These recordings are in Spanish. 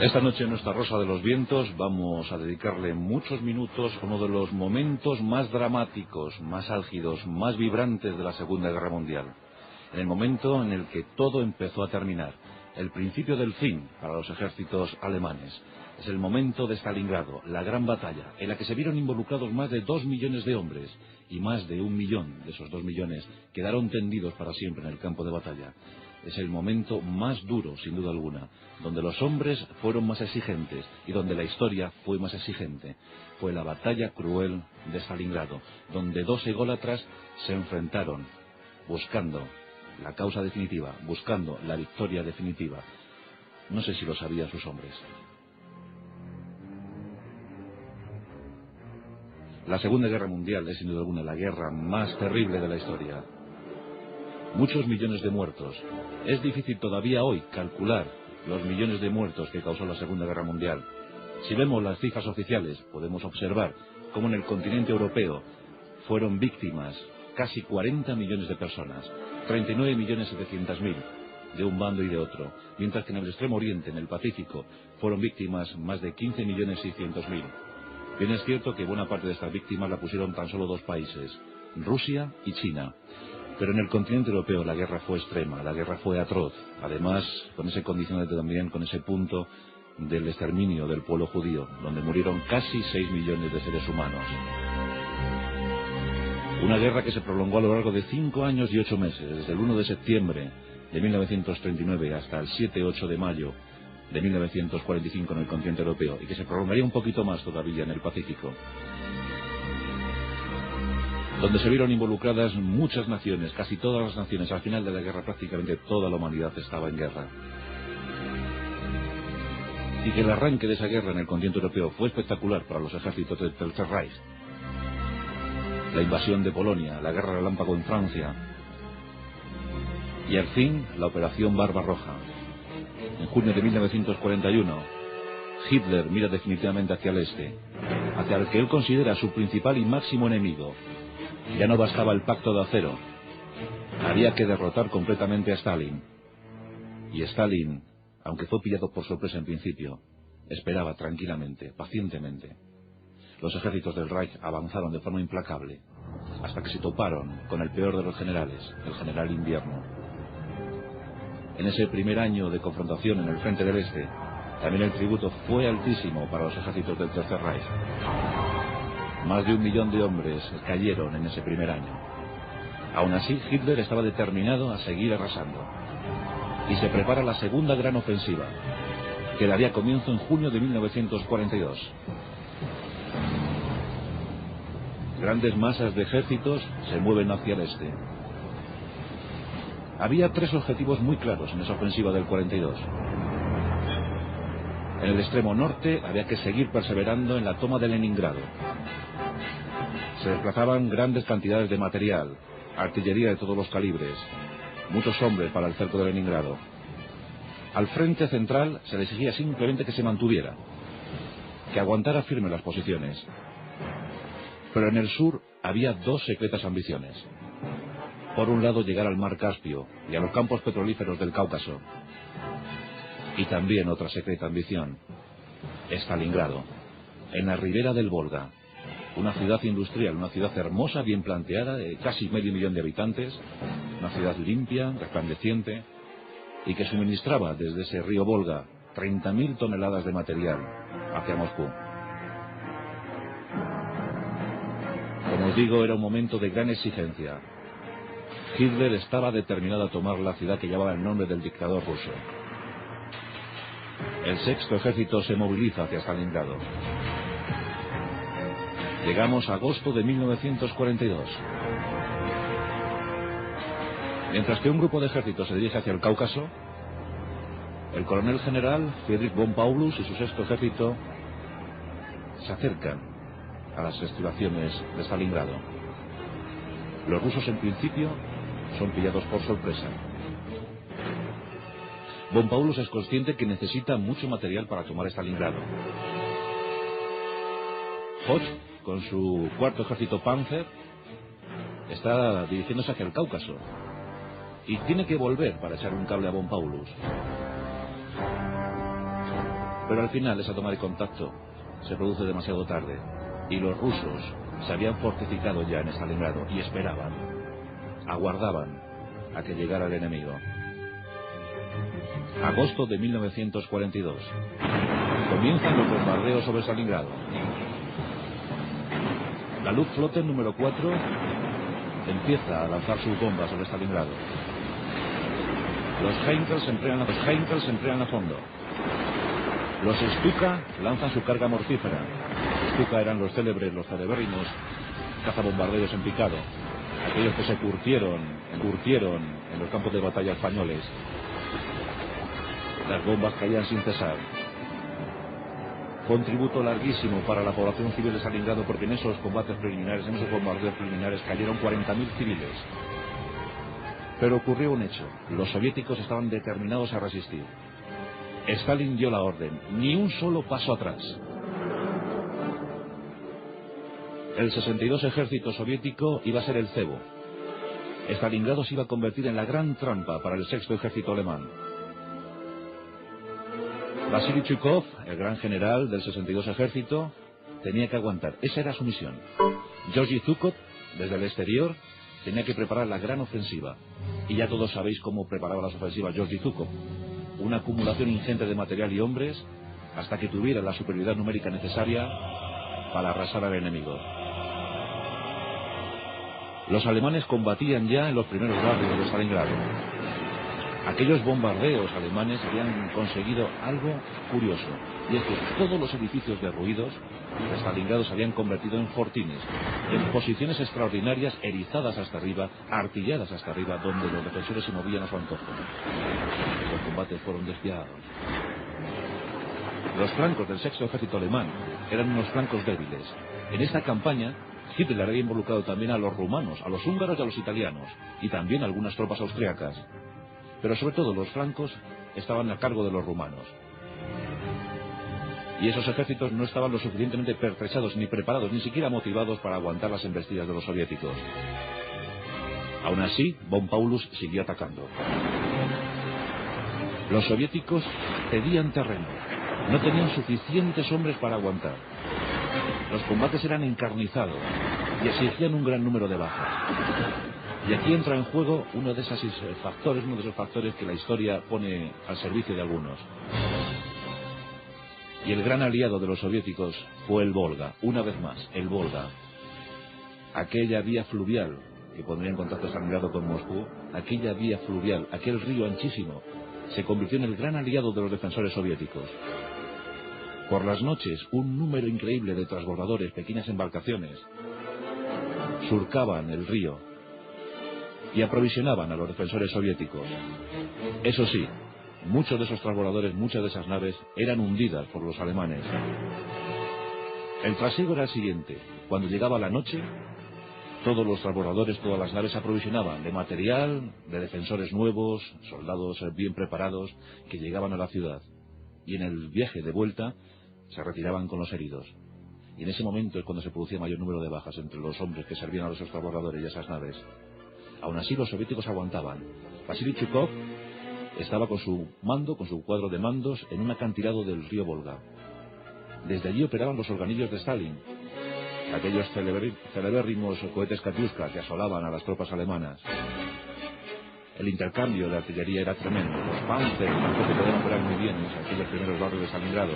Esta noche en nuestra Rosa de los Vientos vamos a dedicarle muchos minutos a uno de los momentos más dramáticos, más álgidos, más vibrantes de la Segunda Guerra Mundial. En el momento en el que todo empezó a terminar, el principio del fin para los ejércitos alemanes. Es el momento de Stalingrado, la gran batalla, en la que se vieron involucrados más de 2 millones de hombres, y más de 1 millón de esos 2 millones quedaron tendidos para siempre en el campo de batalla. Es el momento más duro, sin duda alguna, donde los hombres fueron más exigentes y donde la historia fue más exigente. Fue la batalla cruel de Stalingrado, donde dos ególatras se enfrentaron, buscando la causa definitiva, buscando la victoria definitiva. No sé si lo sabían sus hombres. La Segunda Guerra Mundial es sin duda alguna la guerra más terrible de la historia. Muchos millones de muertos. Es difícil todavía hoy calcular los millones de muertos que causó la Segunda Guerra Mundial. Si vemos las cifras oficiales, podemos observar cómo en el continente europeo fueron víctimas casi 40 millones de personas, 39.700.000 de un bando y de otro, mientras que en el Extremo Oriente, en el Pacífico, fueron víctimas más de 15.600.000. Bien es cierto que buena parte de estas víctimas la pusieron tan solo dos países, Rusia y China. Pero en el continente europeo la guerra fue extrema, la guerra fue atroz, además con ese condicionante también, con ese punto del exterminio del pueblo judío, donde murieron casi 6 millones de seres humanos. Una guerra que se prolongó a lo largo de 5 años y 8 meses, desde el 1 de septiembre de 1939 hasta el 7-8 de mayo de 1945 en el continente europeo, y que se prolongaría un poquito más todavía en el Pacífico, donde se vieron involucradas muchas naciones, casi todas las naciones. Al final de la guerra prácticamente toda la humanidad estaba en guerra. Y que el arranque de esa guerra en el continente europeo fue espectacular para los ejércitos del Tercer Reich. La invasión de Polonia, la guerra relámpago en Francia, y al fin la operación Barbarroja. En junio de 1941, Hitler mira definitivamente hacia el este, hacia el que él considera su principal y máximo enemigo. Ya no bastaba el pacto de acero, había que derrotar completamente a Stalin. Y Stalin, aunque fue pillado por sorpresa en principio, esperaba tranquilamente, pacientemente. Los ejércitos del Reich avanzaron de forma implacable, hasta que se toparon con el peor de los generales, el general Invierno. En ese primer año de confrontación en el frente del Este, también el tributo fue altísimo para los ejércitos del Tercer Reich. Más de 1 millón de hombres cayeron en ese primer año. Aún así, Hitler estaba determinado a seguir arrasando. Y se prepara la segunda gran ofensiva, que daría comienzo en junio de 1942. Grandes masas de ejércitos se mueven hacia el este. Había 3 objetivos muy claros en esa ofensiva del 42. En el extremo norte había que seguir perseverando en la toma de Leningrado. Se desplazaban grandes cantidades de material, artillería de todos los calibres, muchos hombres para el cerco de Leningrado. Al frente central se le exigía simplemente que se mantuviera, que aguantara firme las posiciones. Pero en el sur había 2 secretas ambiciones. Por un lado, llegar al mar Caspio y a los campos petrolíferos del Cáucaso. Y también otra secreta ambición, Stalingrado, en la ribera del Volga. Una ciudad industrial, una ciudad hermosa, bien planteada, de casi medio millón de habitantes, una ciudad limpia, resplandeciente, y que suministraba desde ese río Volga 30.000 toneladas de material hacia Moscú. Como os digo, era un momento de gran exigencia. Hitler estaba determinado a tomar la ciudad que llevaba el nombre del dictador ruso. El 6º ejército se moviliza hacia Stalingrado. Llegamos a agosto de 1942. Mientras que un grupo de ejércitos se dirige hacia el Cáucaso, el coronel general Friedrich von Paulus y su 6º ejército se acercan a las estribaciones de Stalingrado. Los rusos en principio son pillados por sorpresa. Von Paulus es consciente que necesita mucho material para tomar Stalingrado. Hoth, con su 4º ejército Panzer, está dirigiéndose hacia el Cáucaso y tiene que volver para echar un cable a Von Paulus. Pero al final esa toma de contacto se produce demasiado tarde y los rusos se habían fortificado ya en Stalingrado y esperaban, aguardaban a que llegara el enemigo. Agosto de 1942. Comienzan los bombardeos sobre Stalingrado. La Luftwaffe número 4 empieza a lanzar sus bombas sobre Stalingrado. Los Henkels emplean a fondo. Los Stuka lanzan su carga mortífera. Stuka eran los celebérrimos cazabombarderos en picado, aquellos que se curtieron en los campos de batalla españoles. Las bombas caían sin cesar. Fue un tributo larguísimo para la población civil de Stalingrado, porque en esos combates preliminares, en esos bombardeos preliminares, cayeron 40.000 civiles. Pero ocurrió un hecho. Los soviéticos estaban determinados a resistir. Stalin dio la orden: ni un solo paso atrás. El 62 ejército soviético iba a ser el cebo. Stalingrado se iba a convertir en la gran trampa para el sexto ejército alemán. Vasily Chukov, el gran general del 62 ejército, tenía que aguantar. Esa era su misión. Georgy Zhukov, desde el exterior, tenía que preparar la gran ofensiva. Y ya todos sabéis cómo preparaba las ofensivas Georgy Zhukov. Una acumulación ingente de material y hombres hasta que tuviera la superioridad numérica necesaria para arrasar al enemigo. Los alemanes combatían ya en los primeros barrios de Stalingrado. Aquellos bombardeos alemanes habían conseguido algo curioso, y es que todos los edificios derruidos de Stalingrado se habían convertido en fortines, en posiciones extraordinarias, erizadas hasta arriba, artilladas hasta arriba, donde los defensores se movían a su antojo. Los combates fueron despiadados. Los flancos del sexto ejército alemán eran unos flancos débiles. En esta campaña, Hitler había involucrado también a los rumanos, a los húngaros y a los italianos, y también a algunas tropas austriacas. Pero sobre todo los flancos estaban a cargo de los rumanos. Y esos ejércitos no estaban lo suficientemente pertrechados, ni preparados, ni siquiera motivados para aguantar las embestidas de los soviéticos. Aún así, von Paulus siguió atacando. Los soviéticos cedían terreno. No tenían suficientes hombres para aguantar. Los combates eran encarnizados y exigían un gran número de bajas. Y aquí entra en juego uno de esos factores que la historia pone al servicio de algunos. Y el gran aliado de los soviéticos fue el Volga, una vez más, el Volga. Aquella vía fluvial que pondría en contacto Stalingrado con Moscú, aquella vía fluvial, aquel río anchísimo, se convirtió en el gran aliado de los defensores soviéticos. Por las noches, un número increíble de transbordadores, pequeñas embarcaciones, surcaban el río y aprovisionaban a los defensores soviéticos. Eso sí, muchos de esos transbordadores, muchas de esas naves, eran hundidas por los alemanes. El trasiego era el siguiente: cuando llegaba la noche, todos los transbordadores, todas las naves se aprovisionaban de material, de defensores nuevos, soldados bien preparados, que llegaban a la ciudad. Y en el viaje de vuelta, se retiraban con los heridos. Y en ese momento es cuando se producía mayor número de bajas entre los hombres que servían a esos transbordadores y a esas naves. Aún así, los soviéticos aguantaban. Vasily Chukov estaba con su mando, con su cuadro de mandos, en un acantilado del río Volga. Desde allí operaban los organillos de Stalin, aquellos celebérrimos cohetes Katyuska que asolaban a las tropas alemanas. El intercambio de artillería era tremendo. Los Panzer tampoco podían operar muy bien en aquellos primeros barrios de Stalingrado.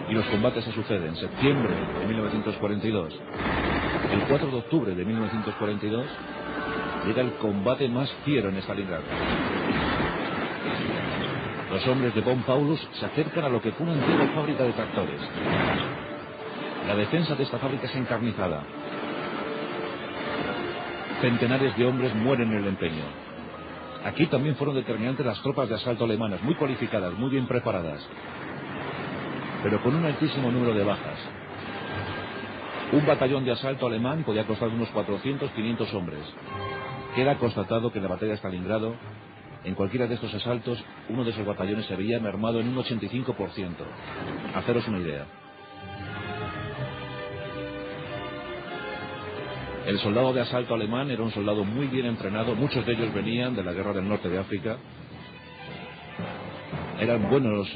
Y los combates se suceden en septiembre de 1942. El 4 de octubre de 1942 llega el combate más fiero en Stalingrado. Los hombres de von Paulus se acercan a lo que fue una antigua fábrica de tractores. La defensa de esta fábrica es encarnizada. Centenares de hombres mueren en el empeño. Aquí también fueron determinantes las tropas de asalto alemanas, muy cualificadas, muy bien preparadas, pero con un altísimo número de bajas. Un batallón de asalto alemán podía costar unos 400, 500 hombres. Queda constatado que en la batalla de Stalingrado, en cualquiera de estos asaltos, uno de esos batallones se veía mermado en un 85%. Haceros una idea. El soldado de asalto alemán era un soldado muy bien entrenado, muchos de ellos venían de la guerra del norte de África. Eran buenos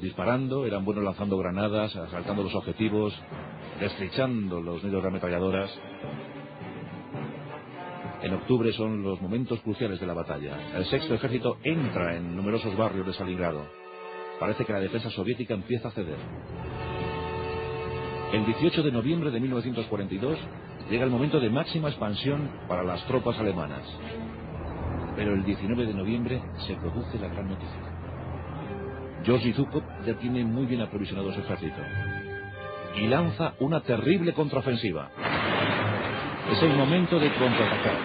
disparando, eran buenos lanzando granadas, asaltando los objetivos, destrechando los nidos de ametralladoras. En octubre son los momentos cruciales de la batalla. El sexto ejército entra en numerosos barrios de Stalingrado. Parece que la defensa soviética empieza a ceder. El 18 de noviembre de 1942 llega el momento de máxima expansión para las tropas alemanas. Pero el 19 de noviembre se produce la gran noticia. Georgy Zhukov ya tiene muy bien aprovisionado su ejército y lanza una terrible contraofensiva. Es el momento de contraatacar.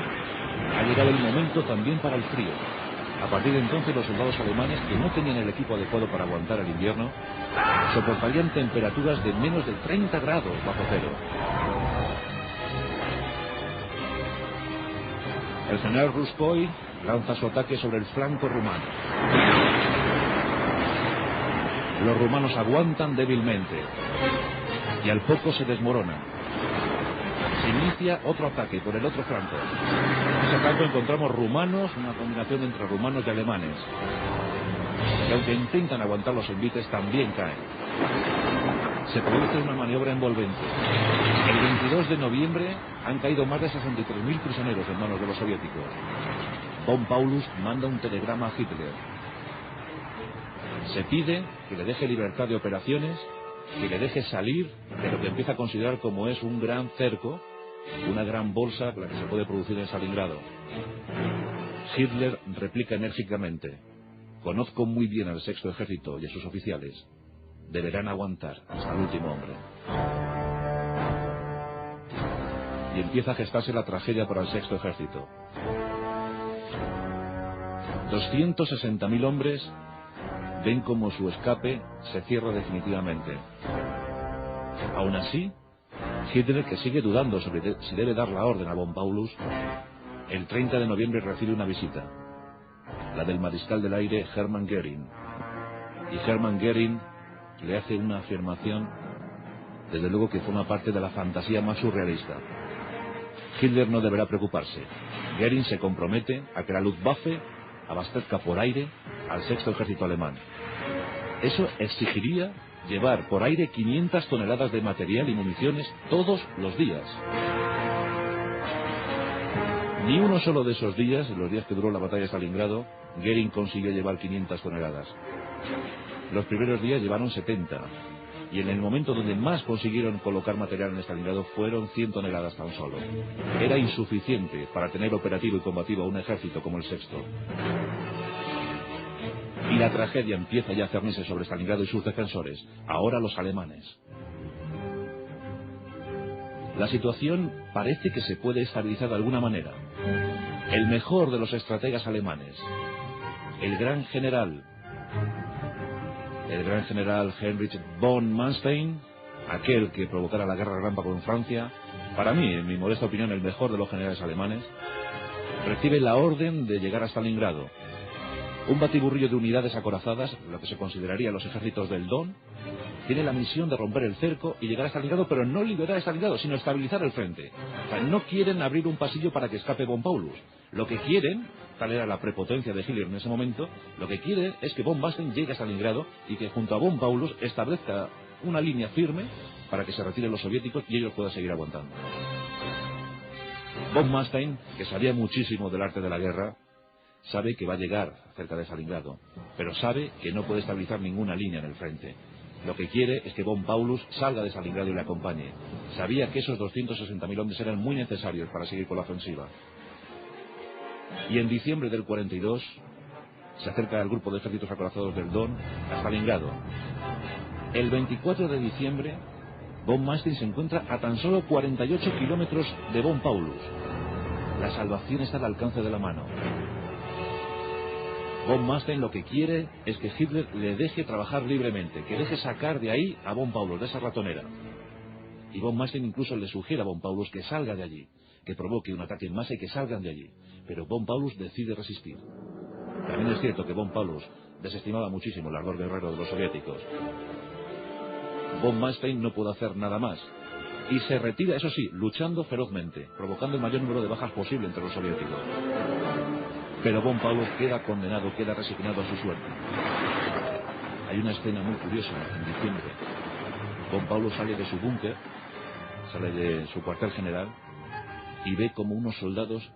Ha llegado el momento también para el frío. A partir de entonces los soldados alemanes, que no tenían el equipo adecuado para aguantar el invierno, soportarían temperaturas de menos de 30 grados bajo cero. El general Ruzhkoy lanza su ataque sobre el flanco rumano. Los rumanos aguantan débilmente y al poco se desmoronan. Se inicia otro ataque por el otro flanco. En ese flanco encontramos rumanos, una combinación entre rumanos y alemanes, que aunque intentan aguantar los envites también caen. Se produce una maniobra envolvente. El 22 de noviembre han caído más de 63.000 prisioneros en manos de los soviéticos. Von Paulus manda un telegrama a Hitler. Se pide que le deje libertad de operaciones, que le deje salir de lo que empieza a considerar como es un gran cerco, una gran bolsa la que se puede producir en Stalingrado. Hitler replica enérgicamente: conozco muy bien al sexto ejército y a sus oficiales. Deberán aguantar hasta el último hombre. Y empieza a gestarse la tragedia para el sexto ejército. 260.000 hombres ven como su escape se cierra definitivamente. Aún así, Hitler, que sigue dudando sobre si debe dar la orden a von Paulus, el 30 de noviembre recibe una visita, la del mariscal del aire Hermann Göring. Y Hermann Göring le hace una afirmación, desde luego que forma parte de la fantasía más surrealista. Hitler no deberá preocuparse. Göring se compromete a que la Luftwaffe abastezca por aire al sexto ejército alemán. Eso exigiría llevar por aire 500 toneladas de material y municiones todos los días. Ni uno solo de esos días, en los días que duró la batalla de Stalingrado, Göring consiguió llevar 500 toneladas. Los primeros días llevaron 70, y en el momento donde más consiguieron colocar material en Stalingrado fueron 100 toneladas tan solo. Era insuficiente para tener operativo y combativo a un ejército como el sexto. Y la tragedia empieza ya a cernirse sobre Stalingrado y sus defensores, ahora los alemanes. La situación parece que se puede estabilizar de alguna manera. El mejor de los estrategas alemanes, el gran general Heinrich von Manstein, aquel que provocara la guerra relámpago en Francia, para mí, en mi modesta opinión, el mejor de los generales alemanes, recibe la orden de llegar a Stalingrado. Un batiburrillo de unidades acorazadas, lo que se consideraría los ejércitos del Don, tiene la misión de romper el cerco y llegar a Stalingrado, pero no liberar a Stalingrado, sino estabilizar el frente. O sea, no quieren abrir un pasillo para que escape von Paulus. Lo que quieren, tal era la prepotencia de Hitler en ese momento, lo que quiere es que von Manstein llegue a Stalingrado y que junto a von Paulus establezca una línea firme para que se retiren los soviéticos y ellos puedan seguir aguantando. Von Manstein, que sabía muchísimo del arte de la guerra, sabe que va a llegar cerca de Stalingrado, pero sabe que no puede estabilizar ninguna línea en el frente. Lo que quiere es que von Paulus salga de Stalingrado y le acompañe. Sabía que esos 260.000 hombres eran muy necesarios para seguir con la ofensiva. Y en diciembre del 42 se acerca al grupo de ejércitos acorazados del Don a Stalingrado. El 24 de diciembre, von Manstein se encuentra a tan solo 48 kilómetros de von Paulus. La salvación está al alcance de la mano. Von Manstein lo que quiere es que Hitler le deje trabajar libremente, que deje sacar de ahí a von Paulus, de esa ratonera. Y von Manstein incluso le sugiere a von Paulus que salga de allí, que provoque un ataque en masa y que salgan de allí. Pero von Paulus decide resistir. También es cierto que von Paulus desestimaba muchísimo el ardor guerrero de los soviéticos. Von Manstein no puede hacer nada más. Y se retira, eso sí, luchando ferozmente, provocando el mayor número de bajas posible entre los soviéticos. Pero von Paulus queda condenado, queda resignado a su suerte. Hay una escena muy curiosa en diciembre. Von Paulus sale de su búnker, sale de su cuartel general y ve como unos soldados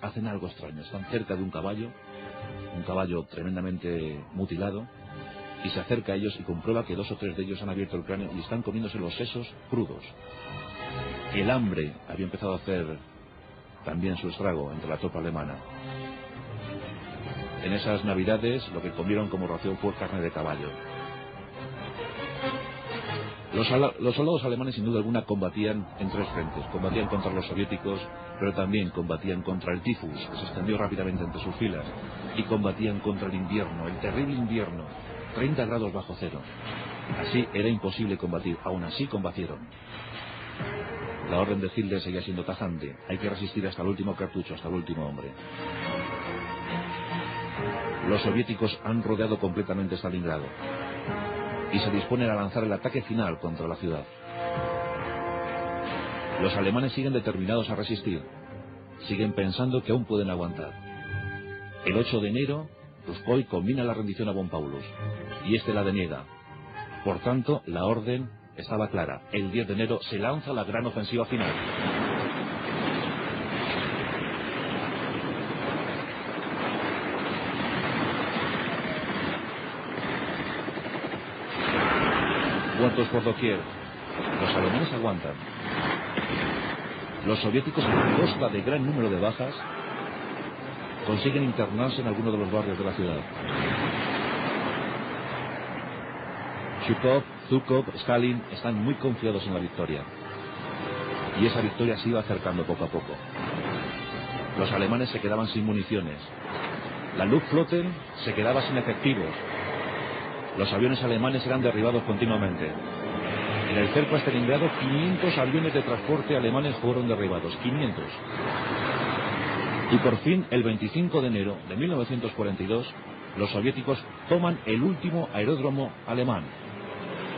hacen algo extraño. Están cerca de un caballo tremendamente mutilado, y se acerca a ellos y comprueba que 2 o 3 de ellos han abierto el cráneo y están comiéndose los sesos crudos. El hambre había empezado a hacer también su estrago entre la tropa alemana. En esas navidades lo que comieron como ración fue carne de caballo. Los soldados alemanes sin duda alguna combatían en 3 frentes. Combatían contra los soviéticos, pero también combatían contra el tifus, que se extendió rápidamente entre sus filas, y combatían contra el invierno, el terrible invierno, 30 grados bajo cero. Así era imposible combatir, aún así combatieron. La orden de Hitler seguía siendo tajante: hay que resistir hasta el último cartucho, hasta el último hombre. Los soviéticos han rodeado completamente Stalingrado y se disponen a lanzar el ataque final contra la ciudad. Los alemanes siguen determinados a resistir, siguen pensando que aún pueden aguantar. El 8 de enero, Ruskoi combina la rendición a Von Paulus, y este la deniega. Por tanto, la orden estaba clara: el 10 de enero se lanza la gran ofensiva final. Muertos por doquier. Los alemanes aguantan. Los soviéticos, a costa de gran número de bajas, consiguen internarse en alguno de los barrios de la ciudad. Zhukov, Zhukov, Stalin están muy confiados en la victoria. Y esa victoria se iba acercando poco a poco. Los alemanes se quedaban sin municiones. La Luftwaffe se quedaba sin efectivos. Los aviones alemanes eran derribados continuamente. En el cerco a Stalingrado, 500 aviones de transporte alemanes fueron derribados. 500. Y por fin, el 25 de enero de 1942, los soviéticos toman el último aeródromo alemán.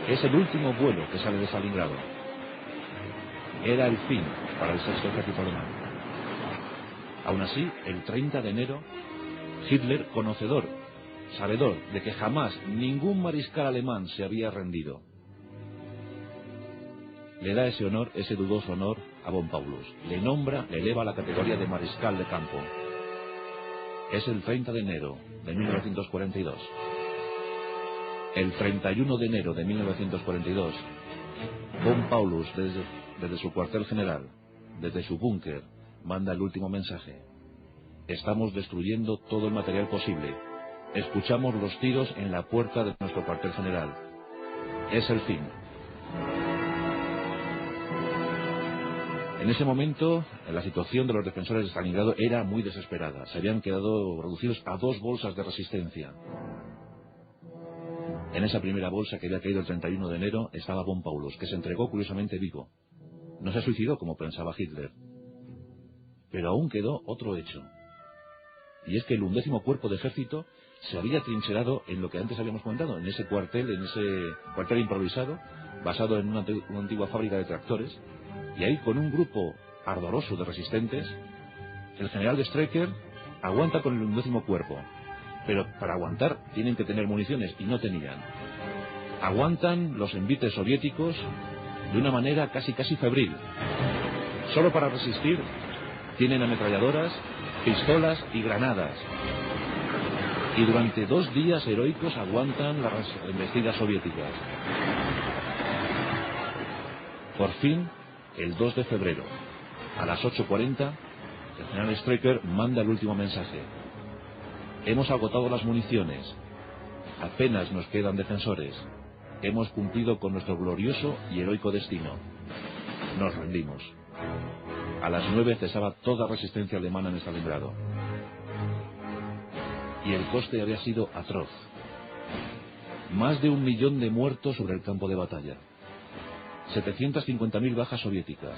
Es el último vuelo que sale de Stalingrado. Era el fin para el sexto ejército alemán. Aún así, el 30 de enero, Hitler, sabedor de que jamás ningún mariscal alemán se había rendido, le da ese honor, ese dudoso honor, a Von Paulus. Le nombra, le eleva a la categoría de mariscal de campo. Es el 30 de enero de 1942. El 31 de enero de 1942, Von Paulus, desde su cuartel general, desde su búnker, manda el último mensaje: estamos destruyendo todo el material posible. Escuchamos los tiros en la puerta de nuestro cuartel general. Es el fin. En ese momento, la situación de los defensores de Stalingrado era muy desesperada. Se habían quedado reducidos a 2 bolsas de resistencia. En esa primera bolsa, que había caído el 31 de enero, estaba Von Paulus, que se entregó curiosamente vivo. No se suicidó como pensaba Hitler. Pero aún quedó otro hecho. Y es que el 11º Cuerpo de Ejército se había trincherado en lo que antes habíamos comentado, en ese cuartel improvisado, basado en una antigua fábrica de tractores, y ahí, con un grupo ardoroso de resistentes, el general de Streicher aguanta con el 11º Cuerpo. Pero para aguantar tienen que tener municiones, y no tenían. Aguantan los envites soviéticos de una manera casi febril. Solo para resistir tienen ametralladoras, pistolas y granadas. Y durante 2 días heroicos aguantan las embestidas soviéticas. Por fin, el 2 de febrero, a las 8:40, el general Streicher manda el último mensaje: hemos agotado las municiones, apenas nos quedan defensores, hemos cumplido con nuestro glorioso y heroico destino, nos rendimos. A las 9 cesaba toda resistencia alemana en Stalingrado. Y el coste había sido atroz. Más de 1 millón de muertos sobre el campo de batalla. 750.000 bajas soviéticas.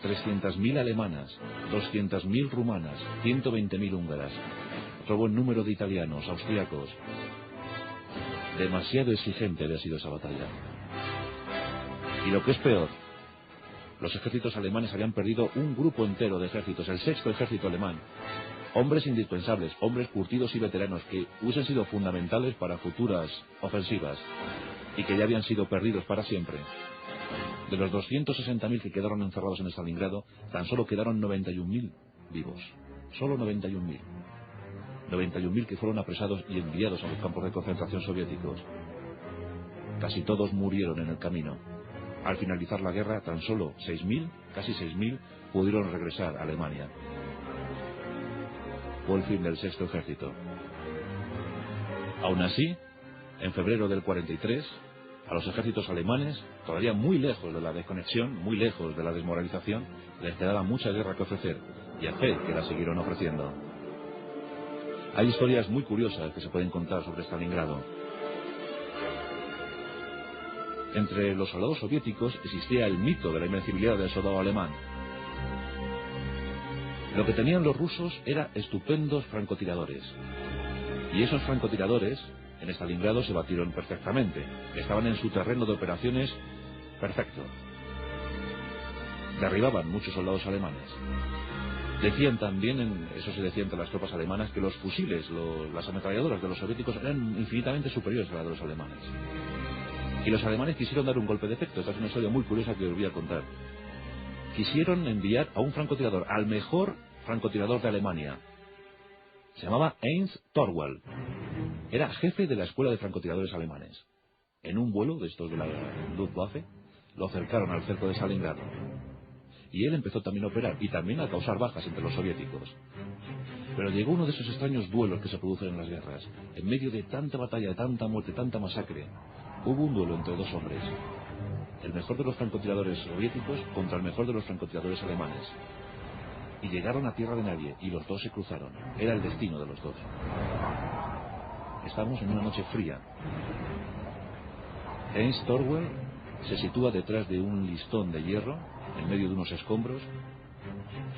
300.000 alemanas. 200.000 rumanas. 120.000 húngaras. Otro buen número de italianos, austríacos. Demasiado exigente había sido esa batalla. Y lo que es peor, los ejércitos alemanes habían perdido un grupo entero de ejércitos, el sexto ejército alemán, Hombres indispensables, hombres curtidos y veteranos que hubiesen sido fundamentales para futuras ofensivas y que ya habían sido perdidos para siempre. De los 260.000 que quedaron encerrados en Stalingrado, tan solo quedaron 91.000 vivos. Solo 91.000. 91.000 que fueron apresados y enviados a los campos de concentración soviéticos. Casi todos murieron en el camino. Al finalizar la guerra, tan solo 6.000, casi 6.000, pudieron regresar a Alemania. Fue el fin del Sexto Ejército. Aún así, en febrero del 43, a los ejércitos alemanes, todavía muy lejos de la desconexión, muy lejos de la desmoralización, les quedaba mucha guerra que ofrecer, y a fe que la siguieron ofreciendo. Hay historias muy curiosas que se pueden contar sobre Stalingrado. Entre los soldados soviéticos existía el mito de la invencibilidad del soldado alemán. Lo que tenían los rusos era estupendos francotiradores. Y esos francotiradores en Stalingrado se batieron perfectamente. Estaban en su terreno de operaciones perfecto. Derribaban muchos soldados alemanes. Decían también, eso se decía entre las tropas alemanas, que los fusiles, las ametralladoras de los soviéticos eran infinitamente superiores a las de los alemanes. Y los alemanes quisieron dar un golpe de efecto. Esta es una historia muy curiosa que os voy a contar. Quisieron enviar a un francotirador, al mejor francotirador de Alemania. Se llamaba Heinz Torwald. Era jefe de la escuela de francotiradores alemanes. En un vuelo de estos de la Luftwaffe, lo acercaron al cerco de Stalingrado. Y él empezó también a operar y también a causar bajas entre los soviéticos. Pero llegó uno de esos extraños duelos que se producen en las guerras. En medio de tanta batalla, de tanta muerte, tanta masacre, hubo un duelo entre dos hombres. El mejor de los francotiradores soviéticos contra el mejor de los francotiradores alemanes. Y llegaron a tierra de nadie, y los dos se cruzaron. Era el destino de los dos. Estamos en una noche fría. Heinz Torwald se sitúa detrás de un listón de hierro, en medio de unos escombros,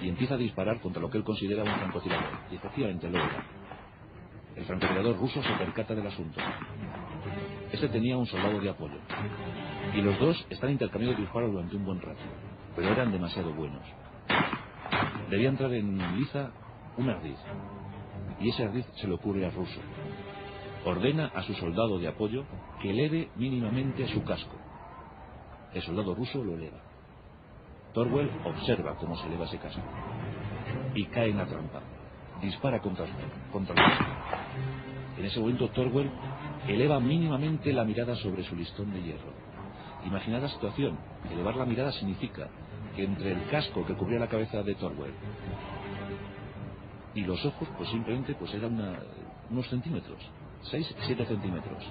y empieza a disparar contra lo que él considera un francotirador. Y efectivamente lo era. El francotirador ruso se percata del asunto. Este tenía un soldado de apoyo. Y los dos están intercambiando disparos durante un buen rato. Pero eran demasiado buenos. Debía entrar en liza un ardid. Y ese ardid se le ocurre al ruso. Ordena a su soldado de apoyo que eleve mínimamente su casco. El soldado ruso lo eleva. Torwald observa cómo se eleva ese casco. Y cae en la trampa. Dispara contra el casco. En ese momento Torwald eleva mínimamente la mirada sobre su listón de hierro. Imaginad la situación. Elevar la mirada significa que entre el casco que cubría la cabeza de Torwald y los ojos, pues simplemente eran unos centímetros, 6-7 centímetros.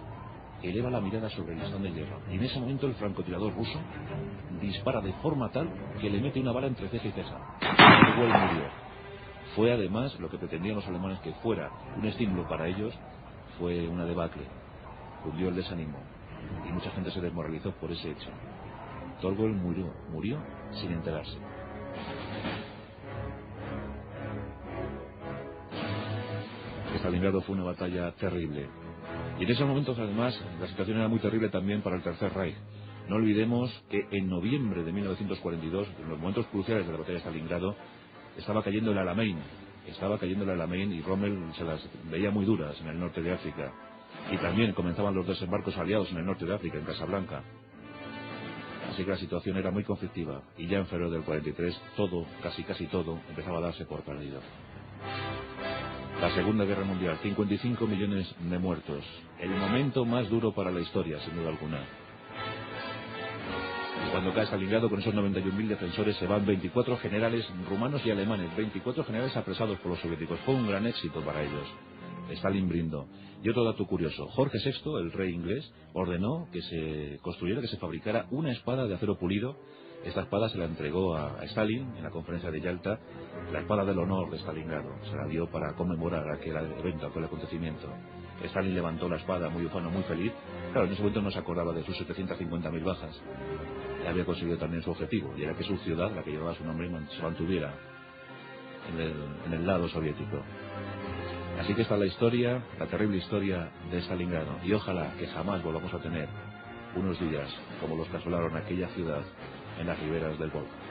Eleva la mirada sobre el listón de hierro. Y en ese momento el francotirador ruso dispara de forma tal que le mete una bala entre ceja y ceja. Torwald murió. Fue además lo que pretendían los alemanes que fuera un estímulo para ellos, fue una debacle. Cundió el desánimo. Y mucha gente se desmoralizó por ese hecho. Torwald murió sin enterarse. Stalingrado fue una batalla terrible. Y en esos momentos, además, la situación era muy terrible también para el Tercer Reich. No olvidemos que en noviembre de 1942, en los momentos cruciales de la batalla de Stalingrado, estaba cayendo el Alamein. Y Rommel se las veía muy duras en el norte de África. Y también comenzaban los desembarcos aliados en el norte de África, en Casablanca. Así que la situación era muy conflictiva. Y ya en febrero del 43, todo, casi todo, empezaba a darse por perdido. La Segunda Guerra Mundial, 55 millones de muertos. El momento más duro para la historia, sin duda alguna. Y cuando cae Stalingrado, con esos 91.000 defensores, se van 24 generales rumanos y alemanes, 24 generales apresados por los soviéticos. Fue un gran éxito para ellos. Stalin brindó. Y otro dato curioso, Jorge VI, el rey inglés, ordenó que se construyera, que se fabricara una espada de acero pulido. Esta espada se la entregó a Stalin en la conferencia de Yalta, la espada del honor de Stalingrado. Se la dio para conmemorar aquel evento, aquel acontecimiento. Stalin levantó la espada muy ufano, muy feliz. Claro, en ese momento no se acordaba de sus 750.000 bajas. Y había conseguido también su objetivo, y era que su ciudad, la que llevaba su nombre, se mantuviera en el lado soviético. Así que esta es la historia, la terrible historia de Stalingrado. Y ojalá que jamás volvamos a tener unos días como los que asolaron aquella ciudad en las riberas del Volga.